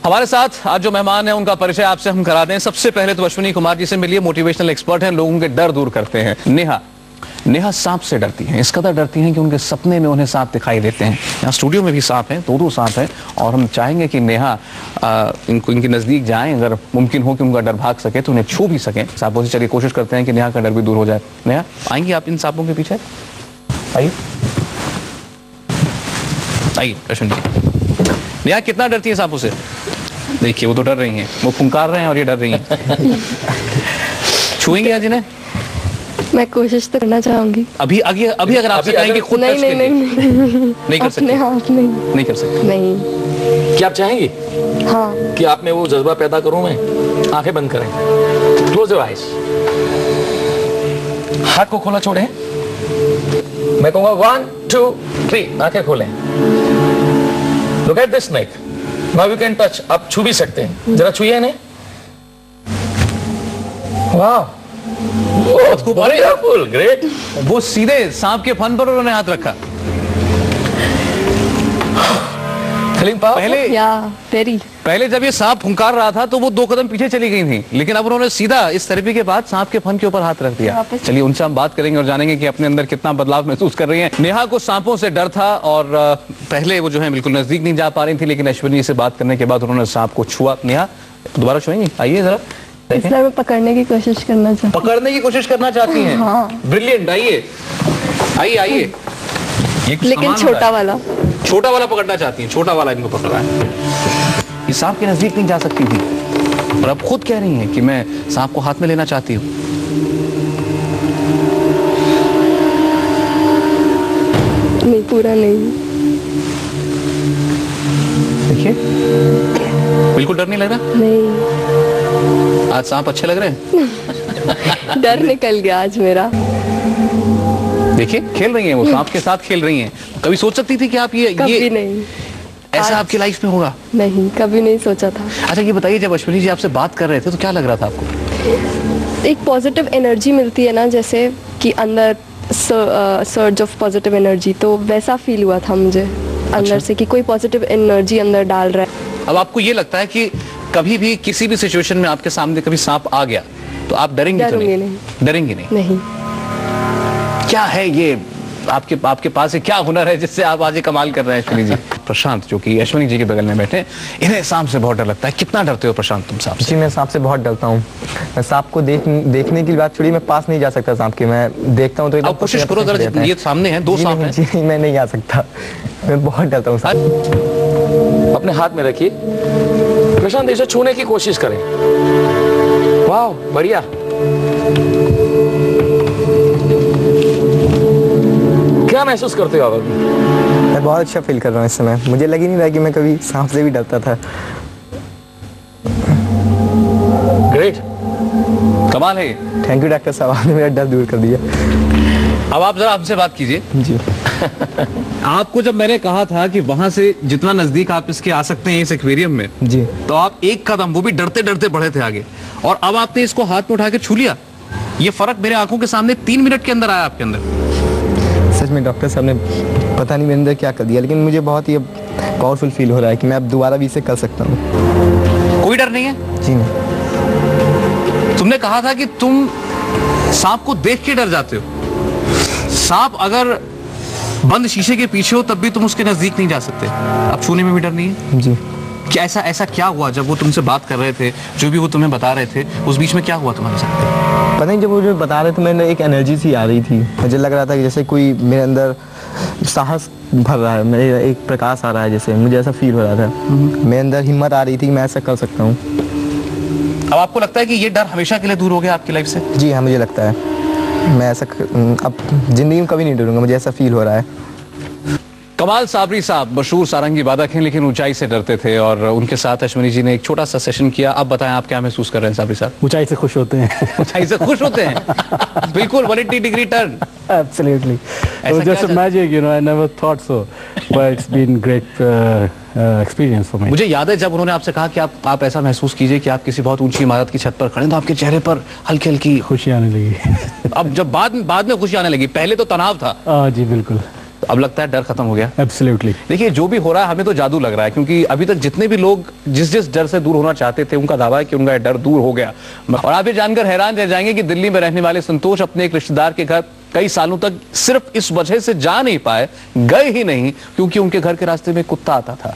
हमारे साथ आज जो मेहमान हैं उनका परिचय आपसे हम करा दें। सबसे पहले तो अश्विनी कुमार जी से मिलिए। मोटिवेशनल एक्सपर्ट हैं, लोगों के डर दूर करते हैं। नेहा सांप से डरती हैं, इस कदर डरती हैं कि उनके सपने में उन्हें सांप दिखाई देते हैं। यहाँ स्टूडियो में भी सांप हैं, दो सांप हैं, और हम चाहेंगे कि नेहा इनके नजदीक जाएं, अगर मुमकिन हो कि उनका डर भाग सके तो उन्हें छू भी सकें। सांपों से चलिए कोशिश करते हैं कि नेहा का डर भी दूर हो जाए। नेहा, आएंगी आप इन सांपों के पीछे? आइए आइए अश्विनी जी। नेहा कितना डरती है सांपों से? देखिए वो तो डर रही हैं, वो फुंकार रहे हैं और ये डर रही हैं। छुएंगे आज इन्हें? मैं कोशिश तो करना चाहूंगी। अभी अगर आपसे कहेंगे खुद नहीं कर सकते? अपने हाथ नहीं कर सकते? नहीं। क्या आप चाहेंगी? हाँ। कि आप में वो जज्बा पैदा करूं मैं? आंखें बंद करें, क्लोज योर आइज, हाथ को खोला छोड़ें। मैं कहूंगा 1 2 3, आंखें खोलें। Look at this snake, now you can touch. आप छू भी सकते हैं, जरा छुइए इन्हें। वाह, ग्रेट। वो सीधे सांप के फन पर उन्होंने हाथ रखा। पहले जब ये सांप फुंकार रहा था तो वो 2 कदम पीछे चली गई थी, लेकिन अब उन्होंने सीधा इस थेरेपी के बाद सांप के फन के ऊपर हाथ रख दिया। चलिए उनसे हम बात करेंगे और जानेंगे कि अपने अंदर कितना बदलाव महसूस कर रही हैं। नेहा को सांपों से डर था और पहले वो जो है बिल्कुल नजदीक नहीं जा पा रही थी, लेकिन अश्विनी से बात करने के बाद उन्होंने सांप को छुआ। नेहा दोबारा छुएंगी? आइए जरा। इसलिए मैं पकड़ने की कोशिश करना चाहती हूँ। पकड़ने की कोशिश करना चाहती हैं? हाँ। ब्रिलियंट। आइए आइए आइए। लेकिन छोटा वाला पकड़ना चाहती हैं? छोटा वाला इनको पकड़ा है। ये सांप के नजदीक नहीं जा सकती थी और अब खुद कह रही हैं कि मैं सांप को हाथ में लेना चाहती हूँ। नहीं, पूरा नहीं। देखिए बिल्कुल डर नहीं लग रहा? नहीं। आज सांप अच्छे लग रहे हैं? डर निकल गया आज मेरा। देखिए खेल रही हैं, वो सांप के साथ खेल रही हैं। कभी सोच सकती थी कि आप कभी नहीं ऐसा आपकी लाइफ में होगा? नहीं, कभी नहीं सोचा था। अच्छा ये बताइए, जब अश्विनी जी आपसे बात कर रहे थे तो क्या लग रहा था आपको? एक पॉजिटिव एनर्जी मिलती है ना, जैसे कि अंदर सर्ज ऑफ पॉजिटिव एनर्जी, तो वैसा फील हुआ था मुझे अंदर से कि कोई पॉजिटिव एनर्जी अंदर डाल रहा है। अब आपको ये लगता है कि कभी भी किसी भी सिचुएशन में आपके सामने कभी सांप आ गया तो आप डरेंगे तो नहीं? डरेंगे नहीं। क्या है ये आपके पास क्या हुनर है जिससे आप आज ये कमाल कर रहे हैं अश्विनी जी? प्रशांत जो कि अश्विनी जी के बगल में बैठे, इन्हें सांप से बहुत डर लगता है। कितना डरते हो प्रशांत तुम सांप से? जी मैं सांप से बहुत डरता हूँ। मैं सांप को देखने की बात छोड़ी, मैं पास नहीं जा सकता सांप के। मैं देखता हूँ तो आप कोशिश करो जरा, ये सामने है 2 सांप हैं। जी मैं नहीं आ सकता, मैं बहुत डरता हूँ सांप। अपने हाथ में रखिए प्रशांत, इसे छूने की कोशिश करें। वाह बढ़िया। क्या महसूस करते हो आप अभी? मैं बहुत अच्छा फील कर रहा हूँ इस समय। मुझे लग ही नहीं रहा कि मैं कभी सांप से भी डरता था। ग्रेट, कमाल है। थैंक यू डॉक्टर साहब, आपने मेरा डर दूर कर दिया। अब आप जरा हमसे बात कीजिए। जी आपको जब मैंने कहा था कि वहां से जितना नजदीक आप इसके आ सकते हैं इस एक्वेरियम में, जी, तो आप 1 कदम, वो भी डरते डरते बढ़े थे आगे, और अब आपने इसको हाथ में उठा के छू लिया। ये फर्क मेरे आंखों के सामने 3 मिनट के अंदर आया आपके अंदर। सच में डॉक्टर साहब ने पता नहीं मेरे अंदर क्या कर दिया, लेकिन मुझे बहुत ही पावरफुल फील हो रहा है कि मैं अब दोबारा भी इसे कर सकता हूँ। कोई डर नहीं है? जी नहीं। तुमने कहा था कि तुम सांप को देख के डर जाते हो। सांप अगर बंद शीशे के पीछे हो तब भी तुम उसके नजदीक नहीं जा सकते। अब छूने में भी डर नहीं है? जी। क्या ऐसा क्या हुआ जब वो तुमसे बात कर रहे थे, जो भी वो तुम्हें बता रहे थे, उस बीच में क्या हुआ तुम्हारे साथ? पता नहीं, जब वो जो बता रहे थे मैंने एक एनर्जी सी आ रही थी। मुझे लग रहा था कि जैसे कोई मेरे अंदर साहस भर रहा है, मेरे एक प्रकाश आ रहा है, जैसे मुझे ऐसा फील हो रहा था। मेरे अंदर हिम्मत आ रही थी कि मैं ऐसा कर सकता हूँ। अब आपको लगता है कि ये डर हमेशा के लिए दूर हो गया आपकी लाइफ से? जी हाँ, मुझे लगता है मैं ऐसा अब जिंदगी में कभी नहीं डरूंगा, मुझे ऐसा फील हो रहा है। कमाल साबरी साहब मशहूर सारंगी वादक हैं, लेकिन ऊंचाई से डरते थे, और उनके साथ अश्विनी जी ने एक छोटा सा सेशन किया। अब बताएं आप क्या महसूस कर रहे हैं साबरी साहब? ऊंचाई से खुश होते हैं। ऊंचाई से खुश होते हैं? बिल्कुल 180 degree turn. Absolutely. It was just a magic, you know. I never thought so, but it's been great experience for me. मुझे याद है जब उन्होंने आपसे कहा कि आप ऐसा महसूस कीजिए कि आप किसी बहुत ऊंची इमारत की छत पर खड़े हैं, तो आपके चेहरे पर हल्की हल्की खुशी आने लगी। अब जब बाद में खुशी आने लगी, पहले तो तनाव था। जी बिल्कुल। अब लगता है डर खत्म हो गया। Absolutely. देखिए जो भी हो रहा है हमें तो जादू लग रहा है, क्योंकि अभी तक जितने भी लोग जिस डर से दूर होना चाहते थे उनका दावा है कि उनका डर दूर हो गया। और आप ये जानकर हैरान रह जाएंगे कि दिल्ली में रहने वाले संतोष अपने एक रिश्तेदार के घर कई सालों तक सिर्फ इस वजह से जा नहीं पाए, गए ही नहीं, क्योंकि उनके घर के रास्ते में कुत्ता आता था।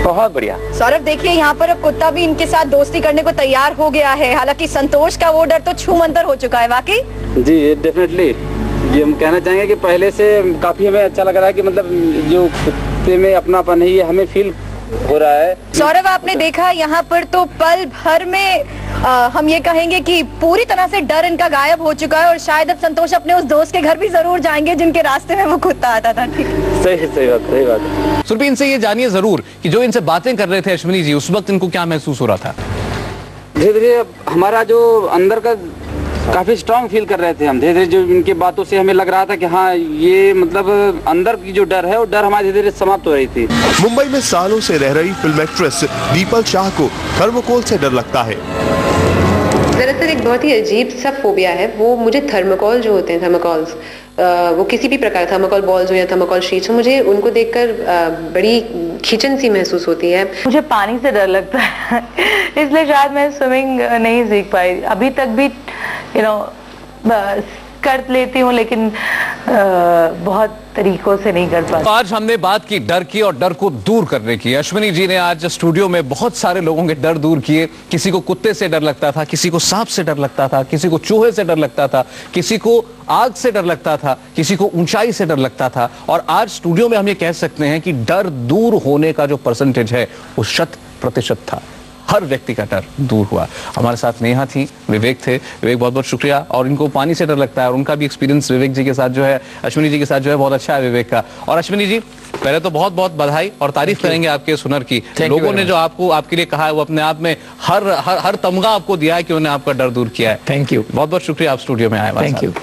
बहुत बढ़िया। सौरभ देखिए यहाँ पर अब कुत्ता भी इनके साथ दोस्ती करने को तैयार हो गया है। हालांकि संतोष का वो डर तो छूमंतर हो चुका है। वाकई जी डेफिनेटली, ये हम कहना चाहेंगे कि पहले से काफी हमें अच्छा लग रहा है कि मतलब जो कुत्ते में अपनापन है ये हमें फील हो रहा है। सौरभ आपने देखा यहाँ पर तो पल भर में हम ये कहेंगे कि पूरी तरह से डर इनका गायब हो चुका है और शायद अब संतोष अपने उस दोस्त के घर भी जरूर जाएंगे जिनके रास्ते में वो कुत्ता आता था। ठीक, सही बात है। सुरभि इनसे ये जानिए जरूर कि जो इनसे बातें कर रहे थे अश्विनी जी, उस वक्त इनको क्या महसूस हो रहा था? धीरे धीरे हमारा जो अंदर का काफी स्ट्रांग फील कर रहे थे हम। धीरे धीरे जो इनके बातों से हमें लग रहा था कि हाँ ये मतलब अंदर की जो डर है वो डर हमारी धीरे धीरे समाप्त हो रही थी। मुंबई में सालों से रह रही फिल्म एक्ट्रेस दीपल शाह को थर्मोकोल से डर लगता है। दरअसल एक बहुत ही अजीब सा फोबिया है वो मुझे। थर्मोकोल जो होते हैं, थर्मोकोल्स, वो किसी भी प्रकार, थर्मोकोल बॉल्स हो या थर्मोकोल शीट्स हो, मुझे उनको देखकर बड़ी खिंचन सी महसूस होती है। मुझे पानी से डर लगता है इसलिए शायद मैं स्विमिंग नहीं सीख पाई अभी तक भी। कर लेती हूँ लेकिन बहुत तरीकों से नहीं कर पाती। आज हमने बात की डर की और डर को दूर करने की। अश्विनी जी ने आज स्टूडियो में बहुत सारे लोगों के डर दूर किए। किसी को कुत्ते से डर लगता था, किसी को सांप से डर लगता था, किसी को चूहे से डर लगता था, किसी को आग से डर लगता था, किसी को ऊंचाई से डर लगता था। और आज स्टूडियो में हम ये कह सकते हैं कि डर दूर होने का जो परसेंटेज है वो 100% था। हर व्यक्ति का डर दूर हुआ। हमारे साथ नेहा थी, विवेक थे। विवेक बहुत बहुत शुक्रिया। और इनको पानी से डर लगता है और उनका भी एक्सपीरियंस विवेक जी के साथ जो है, अश्विनी जी के साथ जो है बहुत अच्छा है विवेक का। और अश्विनी जी पहले तो बहुत बहुत बधाई और तारीफ करेंगे आपके इस हुनर की। लोगों ने जो आपको आपके लिए कहा है वो अपने आप में हर तमगा आपको दिया है कि उन्होंने आपका डर दूर किया है। थैंक यू, बहुत बहुत शुक्रिया आप स्टूडियो में आए। Thank you.